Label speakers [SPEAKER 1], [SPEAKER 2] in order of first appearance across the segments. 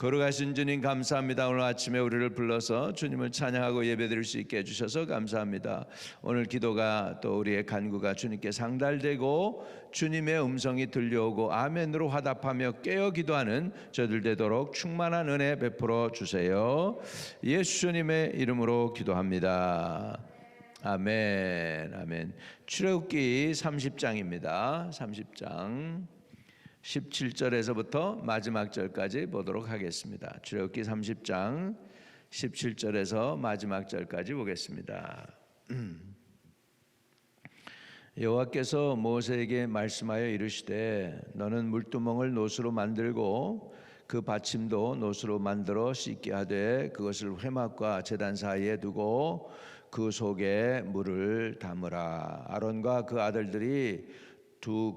[SPEAKER 1] 거룩하신 주님 감사합니다. 오늘 아침에 우리를 불러서 주님을 찬양하고 예배드릴 수 있게 해주셔서 감사합니다. 오늘 기도가 또 우리의 간구가 주님께 상달되고 주님의 음성이 들려오고 아멘으로 화답하며 깨어 기도하는 저들 되도록 충만한 은혜 베풀어 주세요. 예수님의 이름으로 기도합니다. 아멘. 아멘. 출애굽기 30장입니다. 30장 17절에서부터 마지막 절까지 보도록 하겠습니다. 출애굽기 30장 17절에서 마지막 절까지 보겠습니다. 여호와께서 모세에게 말씀하여 이르시되 너는 물두멍을 노수로 만들고 그 받침도 노수로 만들어 씻게 하되 그것을 회막과 제단 사이에 두고 그 속에 물을 담으라. 아론과 그 아들들이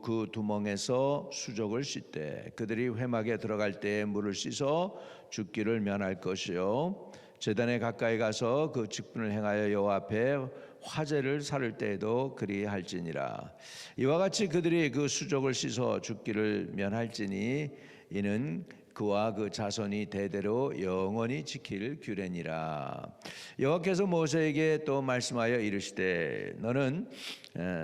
[SPEAKER 1] 그 두멍에서 수족을 씻되 그들이 회막에 들어갈 때에 물을 씻어 죽기를 면할 것이요 제단에 가까이 가서 그 직분을 행하여 여호와 앞에 화제를 살을 때에도 그리할지니라. 이와 같이 그들이 그 수족을 씻어 죽기를 면할지니 이는 그와 그 자손이 대대로 영원히 지킬 규례니라. 여호와께서 모세에게 또 말씀하여 이르시되 너는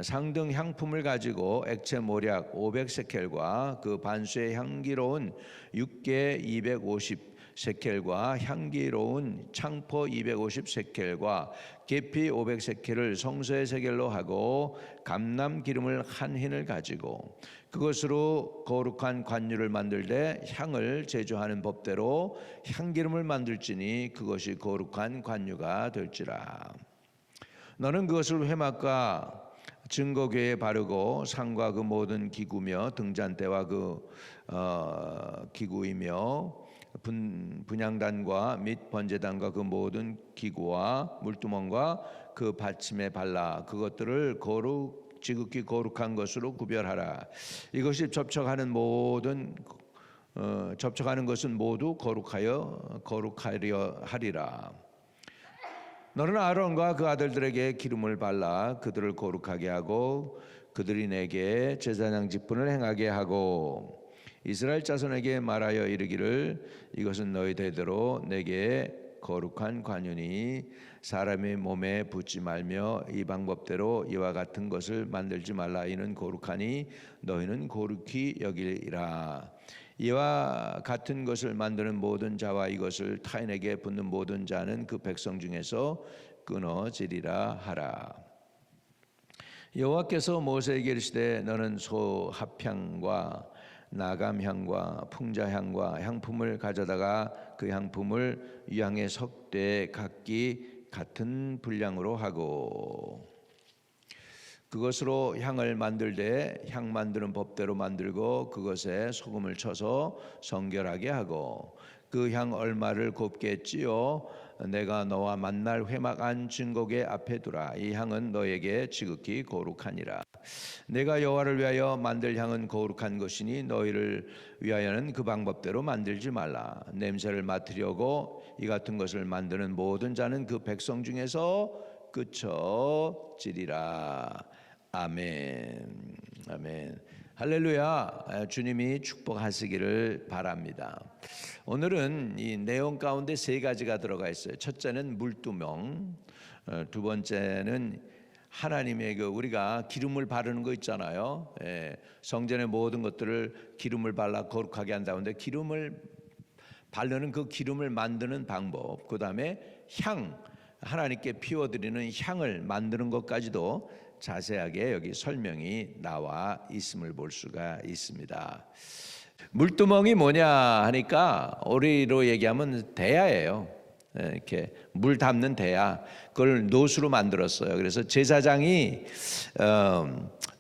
[SPEAKER 1] 상등 향품을 가지고 액체 모략 500세켈과 그 반수의 향기로운 육개 250세켈과 향기로운 창포 250세켈과 계피 500세켈을 성소의 세겔로 하고 감람 기름을 한 흰을 가지고 그것으로 거룩한 관유를 만들되 향을 제조하는 법대로 향기름을 만들지니 그것이 거룩한 관유가 될지라. 너는 그것을 회막과 증거궤에 바르고 상과 그 모든 기구며 등잔대와 그 기구이며 분향단과 및 번제단과 그 모든 기구와 물두멍과 그 받침에 발라 그것들을 지극히 거룩한 것으로 구별하라. 이것이 접촉하는 것은 모두 거룩하려 하리라. 너는 아론과 그 아들들에게 기름을 발라 그들을 거룩하게 하고 그들이 내게 제사장 직분을 행하게 하고 이스라엘 자손에게 말하여 이르기를 이것은 너희 대대로 내게 거룩한 관유니 사람의 몸에 붙지 말며 이 방법대로 이와 같은 것을 만들지 말라. 이는 거룩하니 너희는 거룩히 여기리라. 이와 같은 것을 만드는 모든 자와 이것을 타인에게 붓는 모든 자는 그 백성 중에서 끊어지리라 하라. 여호와께서 모세에게 이르시되 너는 소 합향과 나감향과 풍자향과 향품을 가져다가 그 향품을 유향의 석대에 각기 같은 분량으로 하고 그것으로 향을 만들되 향 만드는 법대로 만들고 그것에 소금을 쳐서 성결하게 하고 그 향 얼마를 곱게 찌어 내가 너와 만날 회막 안 증거궤 앞에 두라. 이 향은 너에게 지극히 거룩하니라. 내가 여호와를 위하여 만들 향은 거룩한 것이니 너희를 위하여는 그 방법대로 만들지 말라. 냄새를 맡으려고 이 같은 것을 만드는 모든 자는 그 백성 중에서 끊어지리라. 아멘. 아멘. 할렐루야. 주님이 축복하시기를 바랍니다. 오늘은 이 내용 가운데 세 가지가 들어가 있어요. 첫째는 물두멍, 두 번째는 하나님의 우리가 기름을 바르는 거 있잖아요. 성전의 모든 것들을 기름을 발라 거룩하게 한다는데 기름을 바르는 그 기름을 만드는 방법, 그 다음에 향, 하나님께 피워드리는 향을 만드는 것까지도 자세하게 여기 설명이 나와 있음을 볼 수가 있습니다. 물두멍이 뭐냐 하니까 우리로 얘기하면 대야예요. 이렇게 물 담는 대야, 그걸 노수로 만들었어요. 그래서 제사장이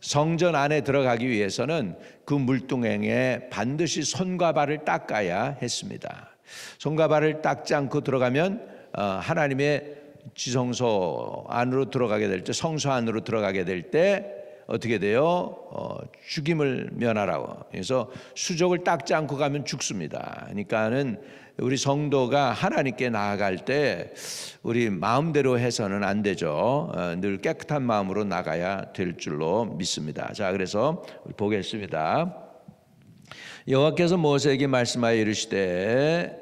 [SPEAKER 1] 성전 안에 들어가기 위해서는 그 물두멍에 반드시 손과 발을 닦아야 했습니다. 손과 발을 닦지 않고 들어가면 하나님의 지성소 안으로 들어가게 될 때, 성소 안으로 들어가게 될 때 어떻게 돼요? 죽임을 면하라고. 그래서 수족을 닦지 않고 가면 죽습니다. 그러니까는 우리 성도가 하나님께 나아갈 때 우리 마음대로 해서는 안 되죠. 늘 깨끗한 마음으로 나가야 될 줄로 믿습니다. 자, 그래서 보겠습니다. 여호와께서 모세에게 말씀하여 이르시되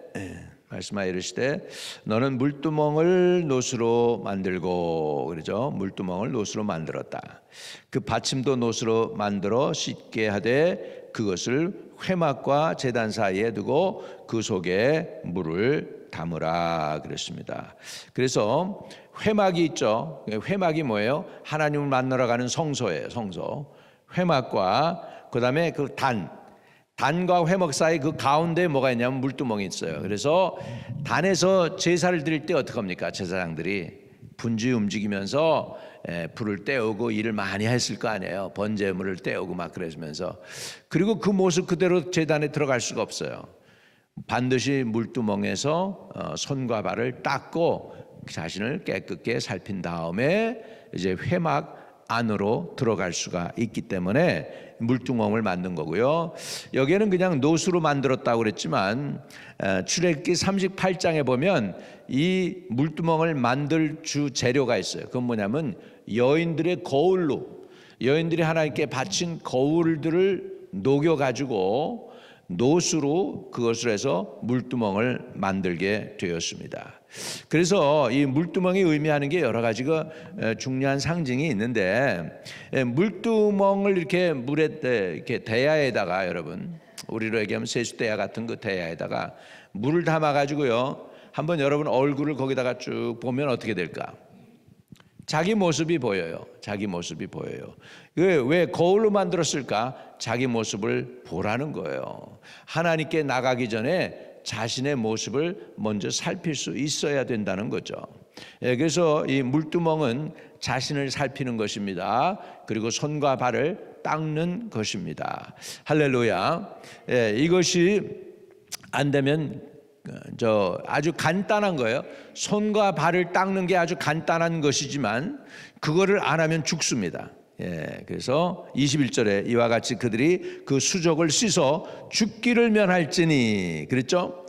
[SPEAKER 1] 너는 물두멍을 노수로 만들고, 그러죠. 물두멍을 노수로 만들었다. 그 받침도 노수로 만들어 씻게 하되 그것을 회막과 제단 사이에 두고 그 속에 물을 담으라 그랬습니다. 그래서 회막이 있죠. 회막이 뭐예요? 하나님을 만나러 가는 성소예요. 성소. 회막과 그다음에 그 단과 회막 사이 그 가운데 뭐가 있냐면 물두멍이 있어요. 그래서 단에서 제사를 드릴 때 어떻게 합니까? 제사장들이 분주히 움직이면서 불을 떼우고 일을 많이 했을 거 아니에요. 번제물을 떼우고 막 그러면서. 그리고 그 모습 그대로 제단에 들어갈 수가 없어요. 반드시 물두멍에서 손과 발을 닦고 자신을 깨끗게 살핀 다음에 이제 회막 안으로 들어갈 수가 있기 때문에 물두멍을 만든 거고요. 여기에는 그냥 노수로 만들었다고 그랬지만 출애굽기 38장에 보면 이 물두멍을 만들 주 재료가 있어요. 그건 뭐냐면 여인들의 거울로, 여인들이 하나님께 바친 거울들을 녹여 가지고 노수로 그것을 해서 물두멍을 만들게 되었습니다. 그래서 이 물두멍이 의미하는 게 여러 가지가 중요한 상징이 있는데, 물두멍을 이렇게 물에 이렇게 대야에다가, 여러분 우리로 얘기하면 세수대야 같은 그 대야에다가 물을 담아 가지고요, 한번 여러분 얼굴을 거기다가 쭉 보면 어떻게 될까? 자기 모습이 보여요. 자기 모습이 보여요. 왜 거울로 만들었을까? 자기 모습을 보라는 거예요. 하나님께 나가기 전에 자신의 모습을 먼저 살필 수 있어야 된다는 거죠. 그래서 이 물두멍은 자신을 살피는 것입니다. 그리고 손과 발을 닦는 것입니다. 할렐루야. 이것이 안 되면 아주 간단한 거예요. 손과 발을 닦는 게 아주 간단한 것이지만 그거를 안 하면 죽습니다. 그래서 21절에 이와 같이 그들이 그 수족을 씻어 죽기를 면할지니, 그랬죠?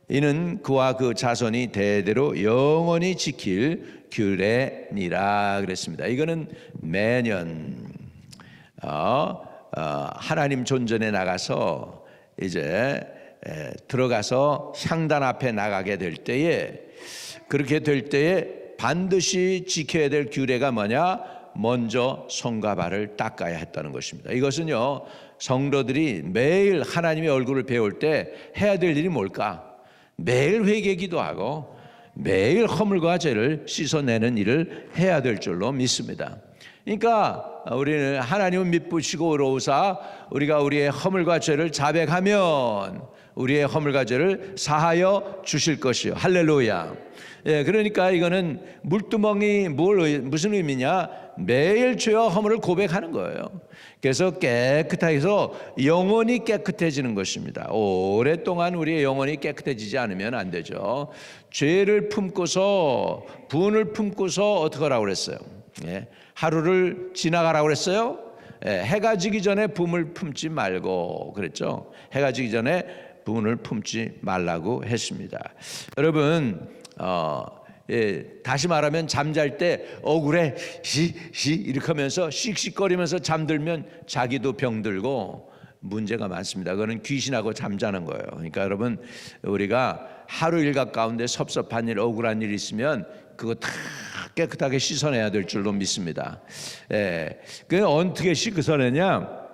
[SPEAKER 1] 이는 그와 그 자손이 대대로 영원히 지킬 규례니라 그랬습니다. 이거는 매년 하나님 존전에 나가서 이제 들어가서 향단 앞에 나가게 될 때에, 그렇게 될 때에 반드시 지켜야 될 규례가 뭐냐? 먼저 손과 발을 닦아야 했다는 것입니다. 이것은요, 성도들이 매일 하나님의 얼굴을 배울 때 해야 될 일이 뭘까? 매일 회개기도 하고 매일 허물과 죄를 씻어내는 일을 해야 될 줄로 믿습니다. 그러니까 우리는 하나님을 믿으시고 의로우사 우리가 우리의 허물과 죄를 자백하면 우리의 허물과 죄를 사하여 주실 것이요. 할렐루야. 그러니까 이거는 물두멍이 무슨 의미냐? 매일 죄와 허물을 고백하는 거예요. 그래서 깨끗하게 해서 영혼이 깨끗해지는 것입니다. 오랫동안 우리의 영혼이 깨끗해지지 않으면 안 되죠. 죄를 품고서, 분을 품고서 어떻게 하라고 그랬어요? 하루를 지나가라고 그랬어요. 해가 지기 전에 분을 품지 말고 그랬죠. 해가 지기 전에 분을 품지 말라고 했습니다. 여러분, 다시 말하면 잠잘 때 억울해 이렇게 하면서 씩씩거리면서 잠들면 자기도 병들고 문제가 많습니다. 그거는 귀신하고 잠자는 거예요. 그러니까 여러분, 우리가 하루 일과 가운데 섭섭한 일, 억울한 일 있으면 그거 다 깨끗하게 씻어내야 될 줄로 믿습니다. 그 어떻게 씻어내냐?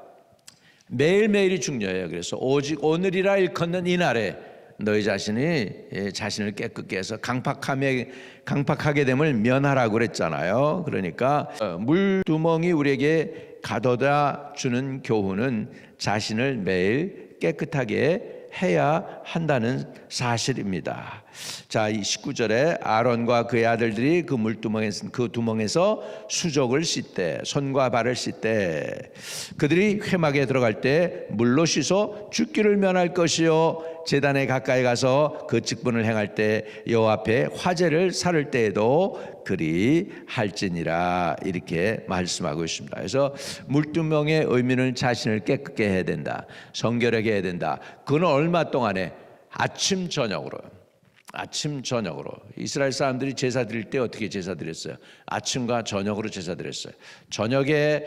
[SPEAKER 1] 매일매일이 중요해요. 그래서 오직 오늘이라 일컫는 이날에 너희 자신이 자신을 깨끗게 해서 강팍하게 됨을 면하라고 그랬잖아요. 그러니까 물두멍이 우리에게 가져다 주는 교훈은 자신을 매일 깨끗하게 해야 한다는 사실입니다. 자, 이 19절에 아론과 그의 아들들이 그 두멍에서 수족을 씻되 손과 발을 씻되 그들이 회막에 들어갈 때 물로 씻어 죽기를 면할 것이요 제단에 가까이 가서 그 직분을 행할 때 여호와 앞에 화제를 살을 때에도 그리 할지니라, 이렇게 말씀하고 있습니다. 그래서 물두멍의 의미는 자신을 깨끗게 해야 된다, 성결하게 해야 된다. 그건 얼마 동안에? 아침 저녁으로. 아침 저녁으로. 이스라엘 사람들이 제사 드릴 때 어떻게 제사 드렸어요? 아침과 저녁으로 제사 드렸어요. 저녁에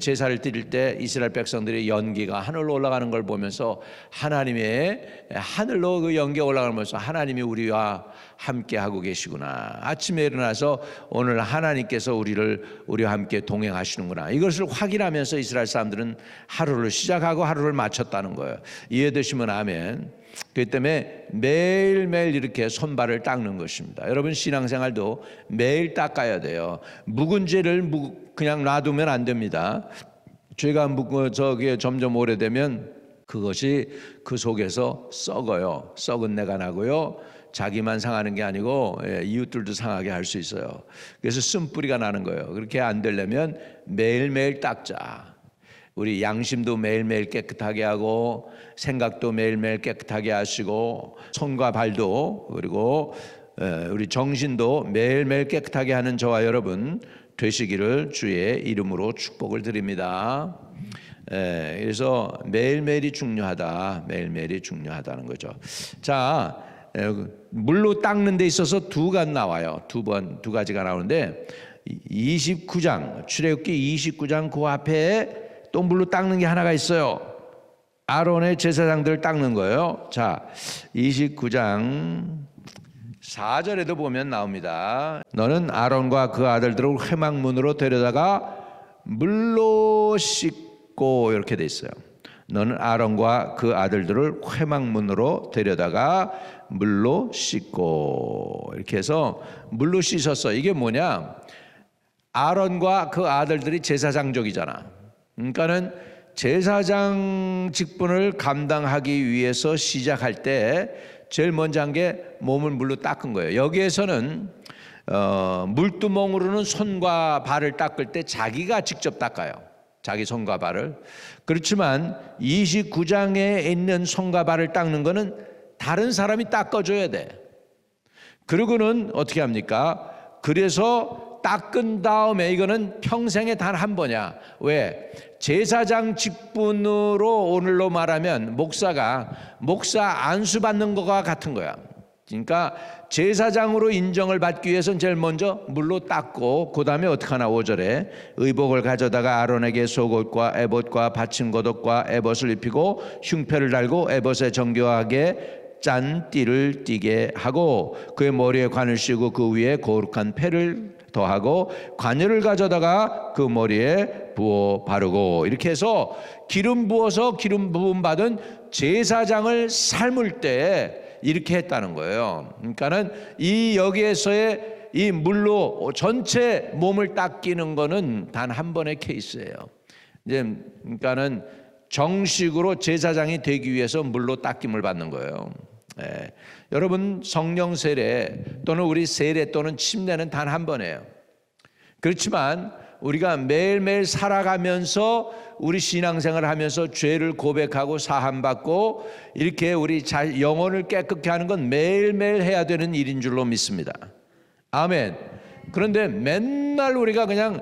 [SPEAKER 1] 제사를 드릴 때 이스라엘 백성들의 연기가 하늘로 올라가는 걸 보면서 하나님의 하늘로 그 연기가 올라가면서 하나님이 우리와 함께 하고 계시구나. 아침에 일어나서 오늘 하나님께서 우리와 함께 동행하시는구나. 이것을 확인하면서 이스라엘 사람들은 하루를 시작하고 하루를 마쳤다는 거예요. 이해되시면 아멘. 그렇기 때문에 매일매일 이렇게 손발을 닦는 것입니다. 여러분 신앙생활도 매일 닦아야 돼요. 묵은 죄를 그냥 놔두면 안 됩니다. 죄가 저게 점점 오래되면 그것이 그 속에서 썩어요. 썩은 내가 나고요. 자기만 상하는 게 아니고 이웃들도 상하게 할 수 있어요. 그래서 쓴뿌리가 나는 거예요. 그렇게 안 되려면 매일매일 닦자. 우리 양심도 매일매일 깨끗하게 하고 생각도 매일매일 깨끗하게 하시고 손과 발도 그리고 우리 정신도 매일매일 깨끗하게 하는 저와 여러분 되시기를 주의 이름으로 축복을 드립니다. 그래서 매일매일이 중요하다. 매일매일이 중요하다는 거죠. 자, 물로 닦는 데 있어서 두 가지 나와요. 두 가지가 나오는데 29장 출애굽기 29장 그 앞에 또 물로 닦는 게 하나가 있어요. 아론의 제사장들을 닦는 거예요. 자, 29장 4절에도 보면 나옵니다. 너는 아론과 그 아들들을 회막문으로 데려다가 물로 씻고 이렇게 돼 있어요. 너는 아론과 그 아들들을 회막문으로 데려다가 물로 씻고 이렇게 해서 물로 씻었어. 이게 뭐냐? 아론과 그 아들들이 제사장족이잖아. 그러니까는 제사장 직분을 감당하기 위해서 시작할 때 제일 먼저 한 게 몸을 물로 닦은 거예요. 여기에서는 물두멍으로는 손과 발을 닦을 때 자기가 직접 닦아요. 자기 손과 발을. 그렇지만 29장에 있는 손과 발을 닦는 거는 다른 사람이 닦아줘야 돼. 그리고는 어떻게 합니까? 그래서 닦은 다음에 이거는 평생에 단 한 번이야. 왜? 제사장 직분으로 오늘로 말하면 목사 안수 받는 거와 같은 거야. 그러니까 제사장으로 인정을 받기 위해서는 제일 먼저 물로 닦고 그 다음에 어떻게 하나 5절에 의복을 가져다가 아론에게 속옷과 에봇과 받침 겉옷과 에봇을 입히고 흉패를 달고 에봇에 정교하게 짠 띠를 띠게 하고 그의 머리에 관을 씌우고 그 위에 거룩한 패를 더하고 관여를 가져다가 그 머리에 부어 바르고 이렇게 해서 기름 부어서 기름 부음 받은 제사장을 삶을 때 이렇게 했다는 거예요. 그러니까는 이 여기에서의 이 물로 전체 몸을 닦이는 거는 단 한 번의 케이스예요. 이제 그러니까는 정식으로 제사장이 되기 위해서 물로 닦임을 받는 거예요. 여러분 성령 세례 또는 우리 세례 또는 침례는 단 한 번이에요. 그렇지만 우리가 매일매일 살아가면서 우리 신앙생활을 하면서 죄를 고백하고 사함받고 이렇게 우리 영혼을 깨끗게 하는 건 매일매일 해야 되는 일인 줄로 믿습니다. 아멘. 그런데 맨날 우리가 그냥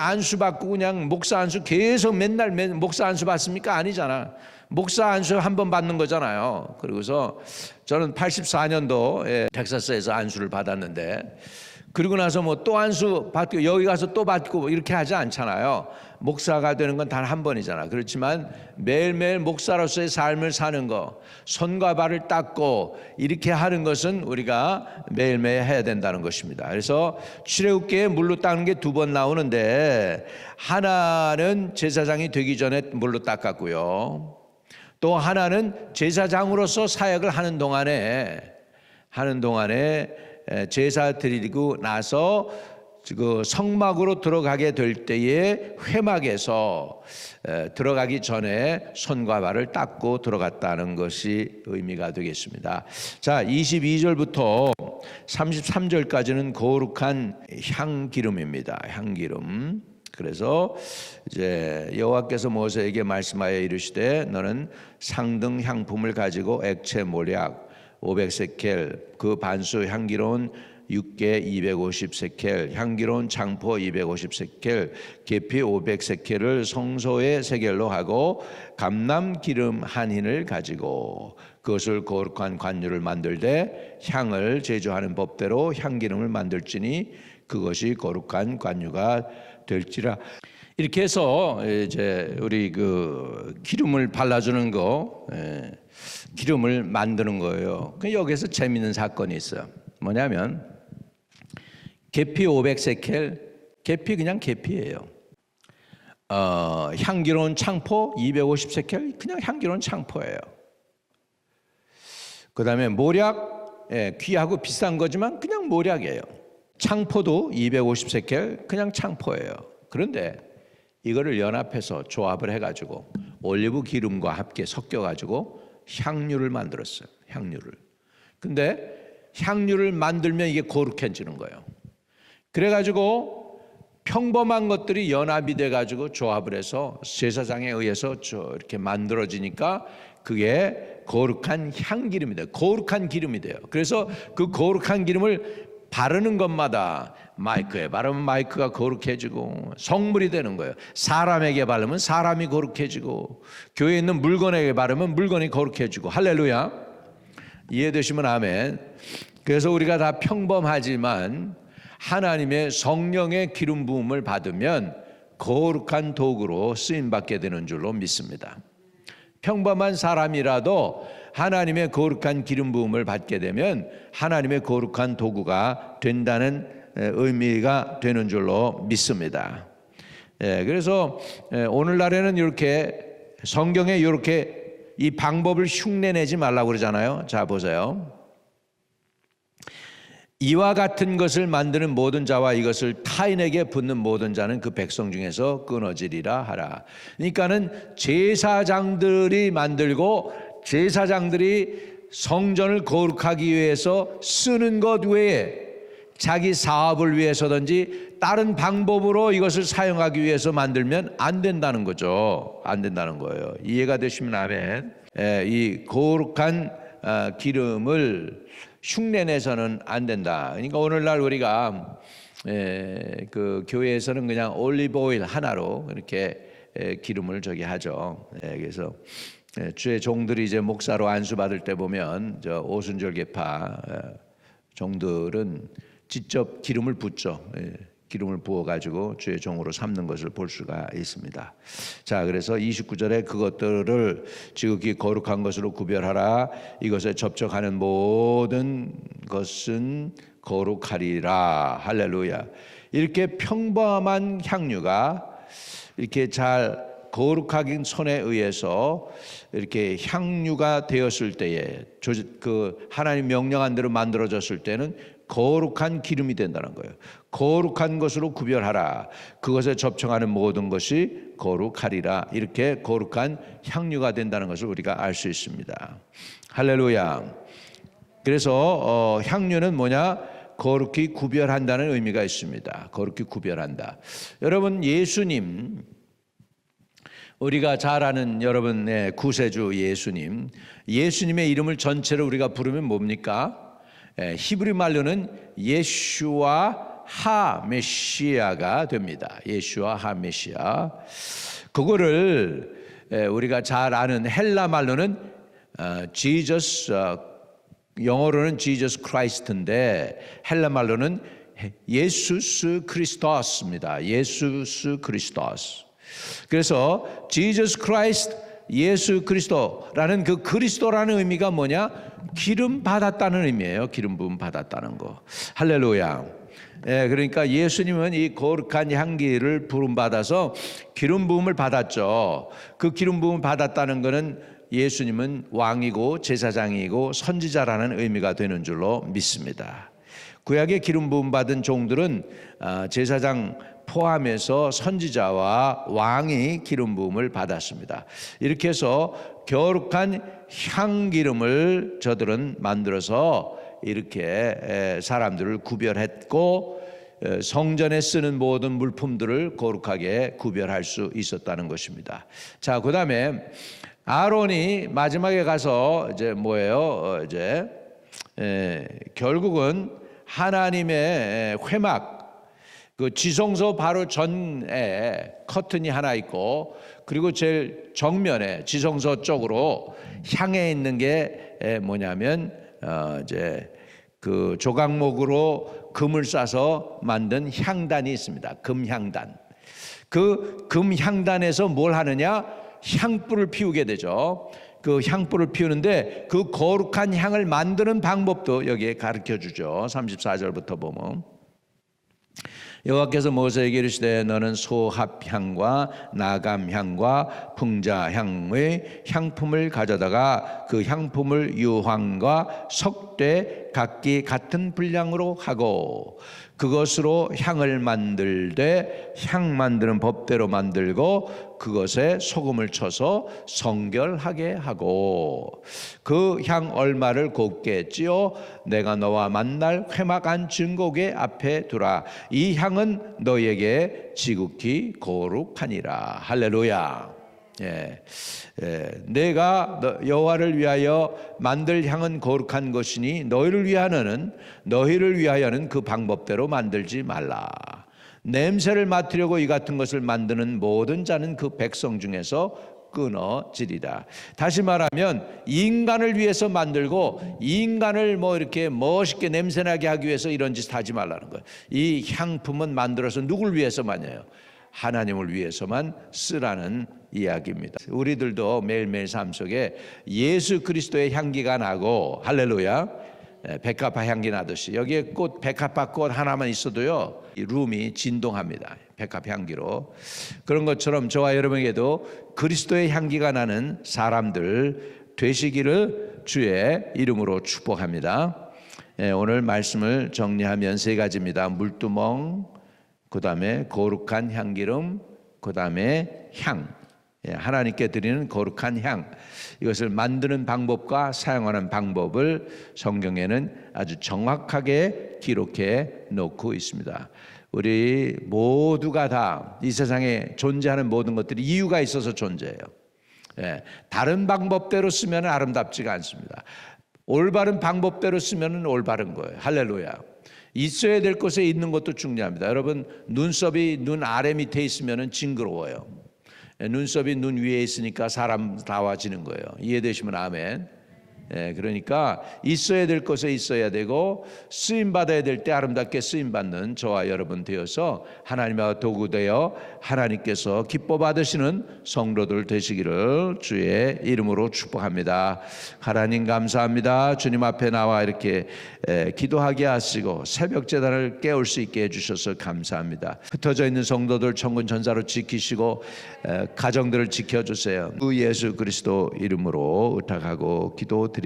[SPEAKER 1] 안수 받고 그냥 목사 안수 계속 맨날 목사 안수 받습니까? 아니잖아. 목사 안수 한 번 받는 거잖아요. 그리고서 저는 84년도에 텍사스에서 안수를 받았는데 그리고 나서 뭐 또 안수 받고 여기 가서 또 받고 이렇게 하지 않잖아요. 목사가 되는 건 단 한 번이잖아. 그렇지만 매일매일 목사로서의 삶을 사는 거, 손과 발을 닦고 이렇게 하는 것은 우리가 매일매일 해야 된다는 것입니다. 그래서 출애굽기에 물로 닦는 게 두 번 나오는데 하나는 제사장이 되기 전에 물로 닦았고요. 또 하나는 제사장으로서 사역을 하는 동안에 제사 드리고 나서 그 성막으로 들어가게 될 때에 회막에서 들어가기 전에 손과 발을 닦고 들어갔다는 것이 의미가 되겠습니다. 자, 22절부터 33절까지는 거룩한 향기름입니다. 향기름. 그래서 이제 여호와께서 모세에게 말씀하여 이르시되 너는 상등 향품을 가지고 액체 몰약 500세켈 그 반수 향기로운 육개 250세켈, 향기로운 창포 250세켈, 계피 500세켈을 성소의 세겔로 하고 감람 기름 한 흰을 가지고 그것을 거룩한 관유를 만들되 향을 제조하는 법대로 향기름을 만들지니 그것이 거룩한 관유가 될지라. 이렇게 해서 이제 우리 그 기름을 발라주는 거, 기름을 만드는 거예요. 여기서 재미있는 사건이 있어요. 뭐냐면 계피 500세켈, 계피 그냥 계피예요. 향기로운 창포 250세켈, 그냥 향기로운 창포예요. 그 다음에 모략, 귀하고 비싼 거지만 그냥 모략이에요. 창포도 250세켈, 그냥 창포예요. 그런데 이거를 연합해서 조합을 해가지고 올리브 기름과 함께 섞여가지고 향유를 만들었어요. 향유를. 근데 향유를 만들면 이게 거룩해지는 거예요. 그래가지고 평범한 것들이 연합이 돼가지고 조합을 해서 제사장에 의해서 이렇게 만들어지니까 그게 거룩한 향기름이 돼요. 거룩한 기름이 돼요. 그래서 그 거룩한 기름을 바르는 것마다 마이크에 바르면 마이크가 거룩해지고 성물이 되는 거예요. 사람에게 바르면 사람이 거룩해지고 교회에 있는 물건에게 바르면 물건이 거룩해지고. 할렐루야. 이해되시면 아멘. 그래서 우리가 다 평범하지만 하나님의 성령의 기름 부음을 받으면 거룩한 도구로 쓰임받게 되는 줄로 믿습니다. 평범한 사람이라도 하나님의 거룩한 기름 부음을 받게 되면 하나님의 거룩한 도구가 된다는 의미가 되는 줄로 믿습니다. 그래서 오늘날에는 이렇게 성경에 이렇게 이 방법을 흉내내지 말라고 그러잖아요. 자 보세요. 이와 같은 것을 만드는 모든 자와 이것을 타인에게 붓는 모든 자는 그 백성 중에서 끊어지리라 하라. 그러니까는 제사장들이 만들고 제사장들이 성전을 거룩하기 위해서 쓰는 것 외에 자기 사업을 위해서든지 다른 방법으로 이것을 사용하기 위해서 만들면 안 된다는 거죠. 안 된다는 거예요. 이해가 되시면 아멘. 이 거룩한 기름을 흉내내서는 안 된다. 그러니까 오늘날 우리가 그 교회에서는 그냥 올리브 오일 하나로 이렇게 기름을 하죠. 그래서 주의 종들이 이제 목사로 안수받을 때 보면 저 오순절개파 종들은 직접 기름을 붓죠. 기름을 부어가지고 주의 종으로 삼는 것을 볼 수가 있습니다. 자, 그래서 29절에 그것들을 지극히 거룩한 것으로 구별하라. 이것에 접촉하는 모든 것은 거룩하리라. 할렐루야. 이렇게 평범한 향유가 이렇게 잘 거룩하긴 손에 의해서 이렇게 향유가 되었을 때에 그 하나님 명령한 대로 만들어졌을 때는 거룩한 기름이 된다는 거예요. 거룩한 것으로 구별하라. 그것에 접촉하는 모든 것이 거룩하리라. 이렇게 거룩한 향유가 된다는 것을 우리가 알 수 있습니다. 할렐루야. 그래서 향유는 뭐냐? 거룩히 구별한다는 의미가 있습니다. 거룩히 구별한다. 여러분, 예수님, 우리가 잘 아는 여러분의 구세주 예수님의 이름을 전체로 우리가 부르면 뭡니까? 히브리 말로는 예슈와 하 메시아가 됩니다. 예슈와 하 메시아. 그거를 우리가 잘 아는 헬라 말로는 Jesus, 영어로는 Jesus Christ인데 헬라 말로는 예수스 크리스토스입니다. 예수스 크리스토스. 그래서 Jesus Christ, 예수 그리스도라는 그 그리스도라는 의미가 뭐냐? 기름 받았다는 의미예요. 기름 부음 받았다는 거. 할렐루야. 그러니까 예수님은 이 거룩한 향기를 부름 받아서 기름 부음을 받았죠. 그 기름 부음을 받았다는 것은 예수님은 왕이고 제사장이고 선지자라는 의미가 되는 줄로 믿습니다. 구약의 기름 부음 받은 종들은 제사장 포함해서 선지자와 왕이 기름 부음을 받았습니다. 이렇게 해서 거룩한 향기름을 저들은 만들어서 이렇게 사람들을 구별했고 성전에 쓰는 모든 물품들을 거룩하게 구별할 수 있었다는 것입니다. 자, 그다음에 아론이 마지막에 가서 이제 뭐예요? 결국은 하나님의 회막, 그 지성소 바로 전에 커튼이 하나 있고, 그리고 제일 정면에 지성소 쪽으로 향해 있는 게 뭐냐면 이제 그 조각목으로 금을 싸서 만든 향단이 있습니다. 금향단. 그 금향단에서 뭘 하느냐? 향불을 피우게 되죠. 그 향불을 피우는데 그 거룩한 향을 만드는 방법도 여기에 가르쳐 주죠. 34절부터 보면 여호와께서 모세에게 이르시되 너는 소합향과 나감향과 풍자향의 향품을 가져다가 그 향품을 유황과 석쇠 각기 같은 분량으로 하고 그것으로 향을 만들되 향 만드는 법대로 만들고 그것에 소금을 쳐서 성결하게 하고 그 향 얼마를 곱게 찌어 내가 너와 만날 회막한 증거궤 앞에 두라. 이 향은 너에게 지극히 거룩하니라. 할렐루야. 내가 여호와를 위하여 만들 향은 거룩한 것이니 너희를 위하여는 그 방법대로 만들지 말라. 냄새를 맡으려고 이 같은 것을 만드는 모든 자는 그 백성 중에서 끊어지리라. 다시 말하면 인간을 위해서 만들고 인간을 뭐 이렇게 멋있게 냄새나게 하기 위해서 이런 짓 하지 말라는 거예요. 이 향품은 만들어서 누굴 위해서만요? 하나님을 위해서만 쓰라는 이야기입니다. 우리들도 매일매일 삶 속에 예수 그리스도의 향기가 나고 할렐루야, 백합화 향기 나듯이 여기에 꽃 백합화 꽃 하나만 있어도요 이 룸이 진동합니다. 백합 향기로. 그런 것처럼 저와 여러분에게도 그리스도의 향기가 나는 사람들 되시기를 주의 이름으로 축복합니다. 오늘 말씀을 정리하면 세 가지입니다. 물두멍, 그 다음에 거룩한 향기름, 그 다음에 향. 하나님께 드리는 거룩한 향, 이것을 만드는 방법과 사용하는 방법을 성경에는 아주 정확하게 기록해 놓고 있습니다. 우리 모두가 다 이 세상에 존재하는 모든 것들이 이유가 있어서 존재해요. 다른 방법대로 쓰면 아름답지가 않습니다. 올바른 방법대로 쓰면 올바른 거예요. 할렐루야. 있어야 될 곳에 있는 것도 중요합니다. 여러분, 눈썹이 눈 아래 밑에 있으면 징그러워요. 눈썹이 눈 위에 있으니까 사람다워지는 거예요. 이해되시면 아멘. 그러니까 있어야 될 곳에 있어야 되고 쓰임 받아야 될 때 아름답게 쓰임 받는 저와 여러분 되어서 하나님의 도구 되어 하나님께서 기뻐 받으시는 성도들 되시기를 주의 이름으로 축복합니다. 하나님 감사합니다. 주님 앞에 나와 이렇게 기도하게 하시고 새벽 제단을 깨울 수 있게 해주셔서 감사합니다. 흩어져 있는 성도들 천군 천사로 지키시고 가정들을 지켜주세요. 주 예수 그리스도 이름으로 의탁하고 기도드립니다.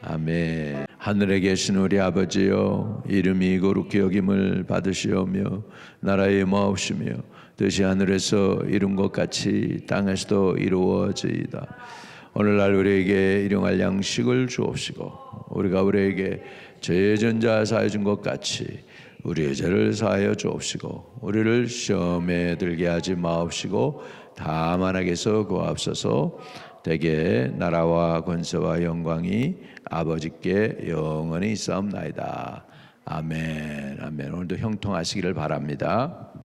[SPEAKER 1] 아멘. 하늘에 계신 우리 아버지여, 이름이 거룩히 여김을 받으시오며 나라의 마옵시며 뜻이 하늘에서 이룬 것 같이 땅에서도 이루어지이다. 오늘날 우리에게 일용할 양식을 주옵시고 우리가 우리에게 죄 진 자 사하여 준 것 같이 우리의 죄를 사하여 주옵시고 우리를 시험에 들게 하지 마옵시고 다만 악에서 구하옵소서. 대개 나라와 권세와 영광이 아버지께 영원히 있사옵나이다. 아멘. 아멘. 오늘도 형통하시기를 바랍니다.